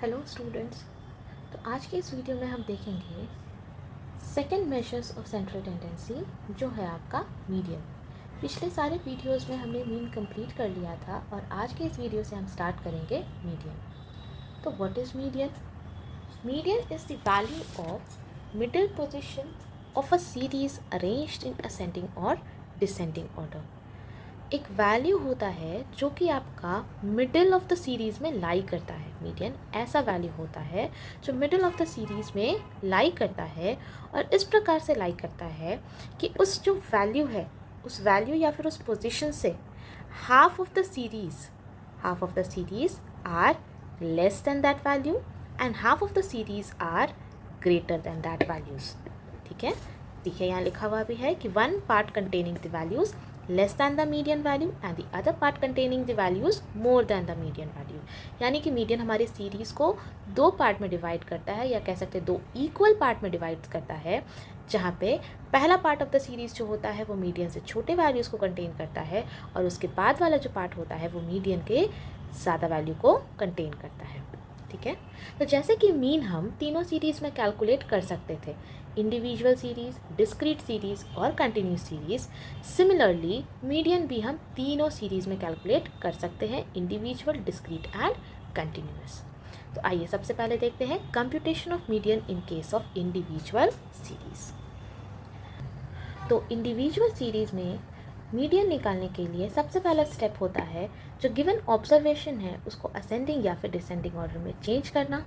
Hello students. तो आज के इस वीडियो में हम देखेंगे second measures of central tendency, जो है आपका मीडियन। पिछले सारे वीडियोस में हमने मीन कंप्लीट कर लिया था और आज के इस वीडियो से हम स्टार्ट करेंगे मीडियन। तो what is median? Median is the value of middle position of a series arranged in ascending और डिसेंडिंग ऑर्डर। एक वैल्यू होता है जो कि आपका मिडिल ऑफ द सीरीज़ में लाई करता है। मीडियन ऐसा वैल्यू होता है जो मिडिल ऑफ द सीरीज़ में लाई करता है और इस प्रकार से लाई करता है कि उस जो वैल्यू है, उस वैल्यू या फिर उस पोजीशन से half of the series are less than that value and half of the series are greater than that values. ठीक है, देखिए यहाँ लिखा हुआ भी है कि one part containing the values less than the median value and the other part containing the values more than the median value. यानी कि मीडियन हमारी सीरीज़ को दो पार्ट में डिवाइड करता है, या कह सकते हैं दो इक्वल पार्ट में डिवाइड करता है, जहाँ पे पहला पार्ट ऑफ द सीरीज़ जो होता है वो मीडियन से छोटे वैल्यूज़ को कंटेन करता है और उसके बाद वाला जो पार्ट होता है वो मीडियन के ज़्यादा वैल्यू को कंटेन करता है। ठीक है, तो जैसे कि मीन हम तीनों सीरीज़ में कैलकुलेट कर सकते थे, इंडिविजुअल सीरीज़, डिस्क्रीट सीरीज़ और कंटिन्यूस सीरीज़। सिमिलरली मीडियन भी हम तीनों सीरीज़ में कैलकुलेट कर सकते हैं, इंडिविजुअल, डिस्क्रीट एंड कंटिन्यूस। तो आइए सबसे पहले देखते हैं computation of median in case of individual series. तो इंडिविजुअल सीरीज़ में मीडियन निकालने के लिए सबसे पहला स्टेप होता है जो गिवन ऑब्जर्वेशन है उसको असेंडिंग या फिर डिसेंडिंग ऑर्डर में चेंज करना,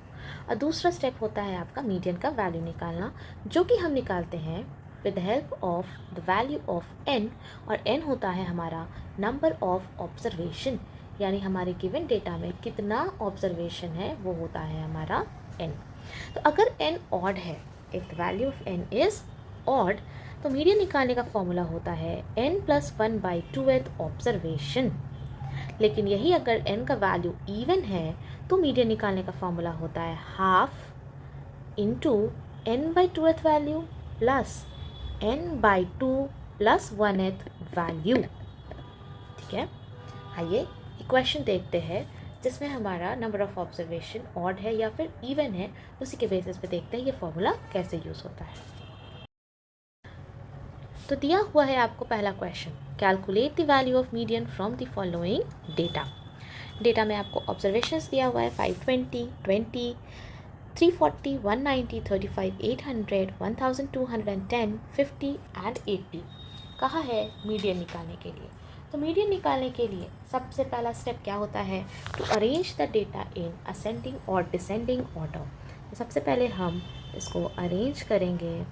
और दूसरा स्टेप होता है आपका मीडियन का वैल्यू निकालना, जो कि हम निकालते हैं with the help of the value of n, और n होता है हमारा नंबर ऑफ ऑब्जर्वेशन, यानी हमारे गिवन डेटा में कितना ऑब्जर्वेशन है वो होता है हमारा n। तो अगर n ऑड है, if the value of n is odd, तो मीडियन निकालने का फॉर्मूला होता है n+1/2th ऑब्जर्वेशन। लेकिन यही अगर n का वैल्यू इवन है तो मीडियन निकालने का फॉर्मूला होता है half into n/2th value plus n/2 plus 1th value. ठीक है, आइए इक्वेशन देखते हैं जिसमें हमारा नंबर ऑफ ऑब्जर्वेशन ऑड है या फिर इवन है, उसी के बेसिस पे देखते हैं ये फॉर्मूला कैसे यूज़ होता है। तो दिया हुआ है आपको पहला question, calculate the value of median from the following data. Data में आपको ऑब्जर्वेशंस दिया हुआ है 520, 20, 340, 190, 35, 800, 1210, 50 एंड 80। कहा है मीडियन निकालने के लिए। तो मीडियन निकालने के लिए सबसे पहला स्टेप क्या होता है, to arrange the data in ascending और डिसेंडिंग ऑर्डर। तो सबसे पहले हम इसको अरेंज करेंगे,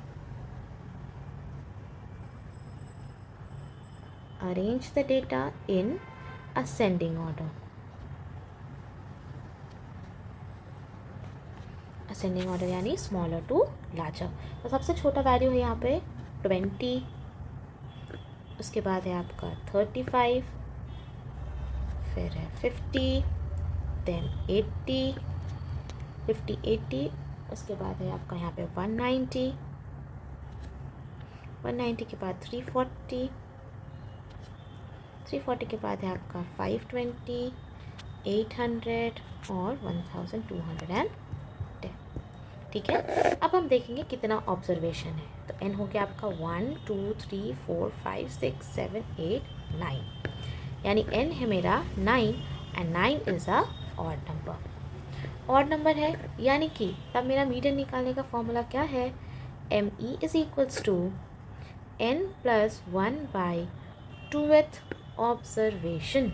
arrange the data in ascending order। ascending order यानी स्मॉलर टू लार्जर। तो सबसे छोटा वैल्यू है यहाँ पे 20, उसके बाद है आपका 35, फिर है 50, देन 80, 50, 80, उसके बाद है आपका यहाँ पे 190, 190 के बाद 340, 340 के बाद है आपका 520, 800 और 1210। ठीक है, अब हम देखेंगे कितना ऑब्जर्वेशन है। तो n हो गया आपका 1 2 3 4 5 6 7 8 9, यानी n है मेरा 9 and 9 is a odd number. Odd number है यानी कि तब मेरा मीडियन निकालने का फॉर्मूला क्या है, me is equals to n+1/2th observation.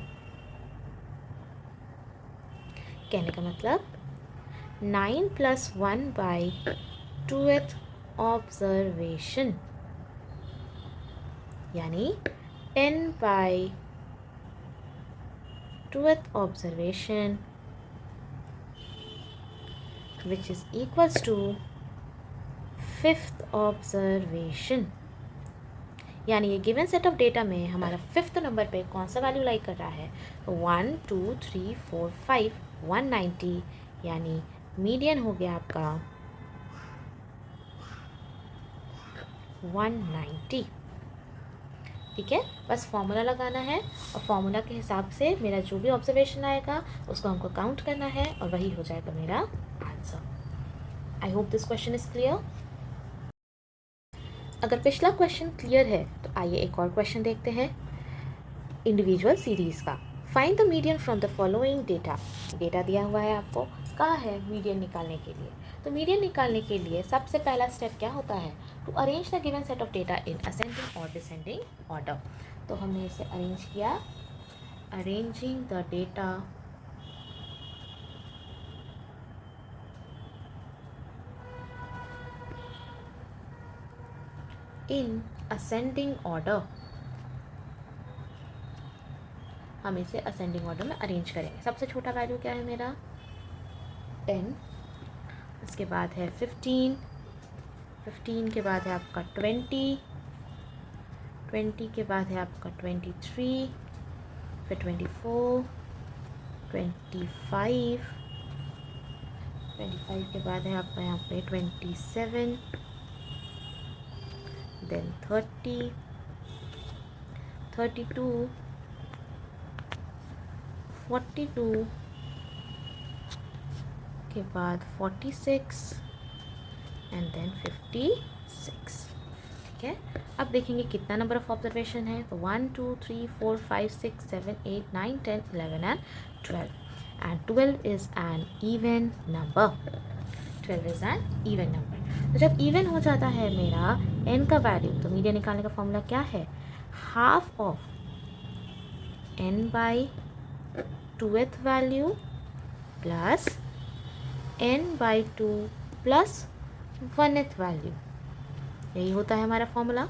कहने का मतलब 9+1/2th ऑब्जर्वेशन, यानी 10/2th observation, which is equals to 5th observation. यानी ये गिवन सेट ऑफ डेटा में हमारा 5th नंबर पे कौन सा वैल्यू लाई कर रहा है, 1 2 3 4 5 190, यानी मीडियन हो गया आपका 190। ठीक है, बस फॉर्मूला लगाना है और फॉर्मूला के हिसाब से मेरा जो भी ऑब्जर्वेशन आएगा उसको हमको काउंट करना है और वही हो जाएगा मेरा answer. I hope this question is clear. अगर पिछला क्वेश्चन क्लियर है तो आइए एक और क्वेश्चन देखते हैं इंडिविजुअल सीरीज़ का। Find the median from the following data. Data दिया हुआ है आपको, कहा है मीडियन निकालने के लिए। तो मीडियन निकालने के लिए सबसे पहला स्टेप क्या होता है, to arrange the given set of data in ascending और डिसेंडिंग ऑर्डर। तो हमने इसे अरेंज किया, arranging the data in ascending order. हम इसे असेंडिंग ऑर्डर में अरेंज करेंगे। सबसे छोटा वैल्यू क्या है मेरा 10, उसके बाद है 15, 15 के बाद है आपका 20, 20 के बाद है आपका 23, फिर 24, 25, 25 के बाद है आपका यहाँ पे 27, देन 30, 32, 42 के बाद 46 एंड देन 56। ठीक है, अब देखेंगे कितना नंबर ऑफ ऑब्जर्वेशन है। तो 1 2 3 4 5 6 7 8 9 10 11 and 12 and 12 is an even number. 12 is an even number. तो जब इवन हो जाता है मेरा n का वैल्यू, तो मीडियन निकालने का फॉर्मूला क्या है, half of n by 2th value plus n by 2 plus 1th value, यही होता है हमारा formula,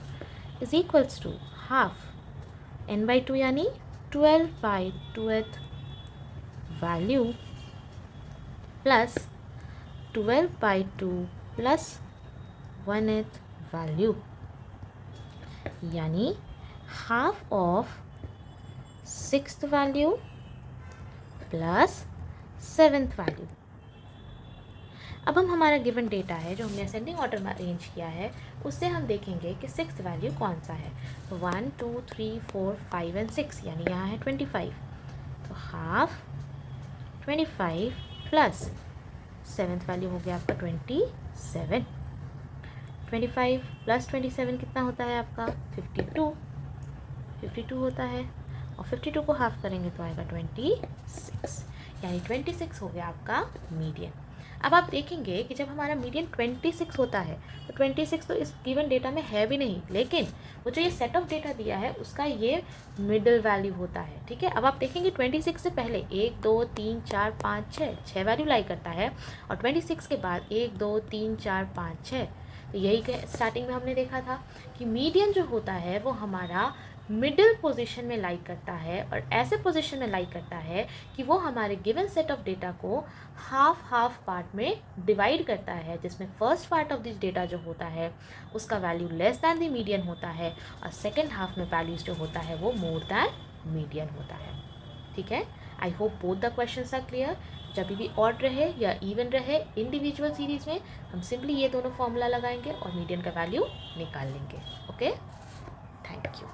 is equals to half n by 2 यानी 12 by 2th value plus 12 by 2 plus 1th value, यानी half of 6th value plus 7th value. अब हम हमारा given data है जो हमने असेंडिंग ऑर्डर में अरेंज किया है, उससे हम देखेंगे कि 6th वैल्यू कौन सा है। तो 1 2 3 4 5 एंड 6, यानी यहाँ है 25। तो हाफ 25 प्लस 7th वैल्यू हो गया आपका 27। 25 प्लस 27 कितना होता है आपका 52 होता है, और 52 को हाफ करेंगे तो आएगा 26, यानी 26 हो गया आपका मीडियन। अब आप देखेंगे कि जब हमारा मीडियन 26 होता है तो 26 तो इस गिवन डेटा में है भी नहीं, लेकिन वो जो ये सेट ऑफ डेटा दिया है उसका ये मिडिल वैल्यू होता है। ठीक है, अब आप देखेंगे 26 से पहले 1 2 3 4 5 6 वैल्यू लाई करता है, और 26 के बाद 1 2 3 4 5 6। तो यही स्टार्टिंग में हमने देखा था कि मीडियन जो होता है वो हमारा मिडिल पोजीशन में लाई करता है, और ऐसे पोजीशन में लाई करता है कि वो हमारे गिवन सेट ऑफ डेटा को हाफ पार्ट में डिवाइड करता है, जिसमें first part of this data जो होता है उसका value less than the median होता है, और सेकेंड हाफ में वैल्यूज जो होता है वो मोर दैन मीडियन होता है। ठीक है, I hope both the questions are clear. जब भी ऑड रहे या इवन रहे इंडिविजुअल सीरीज में, हम सिंपली ये दोनों फॉर्मूला लगाएंगे और मीडियन का वैल्यू निकाल लेंगे। Okay, thank you.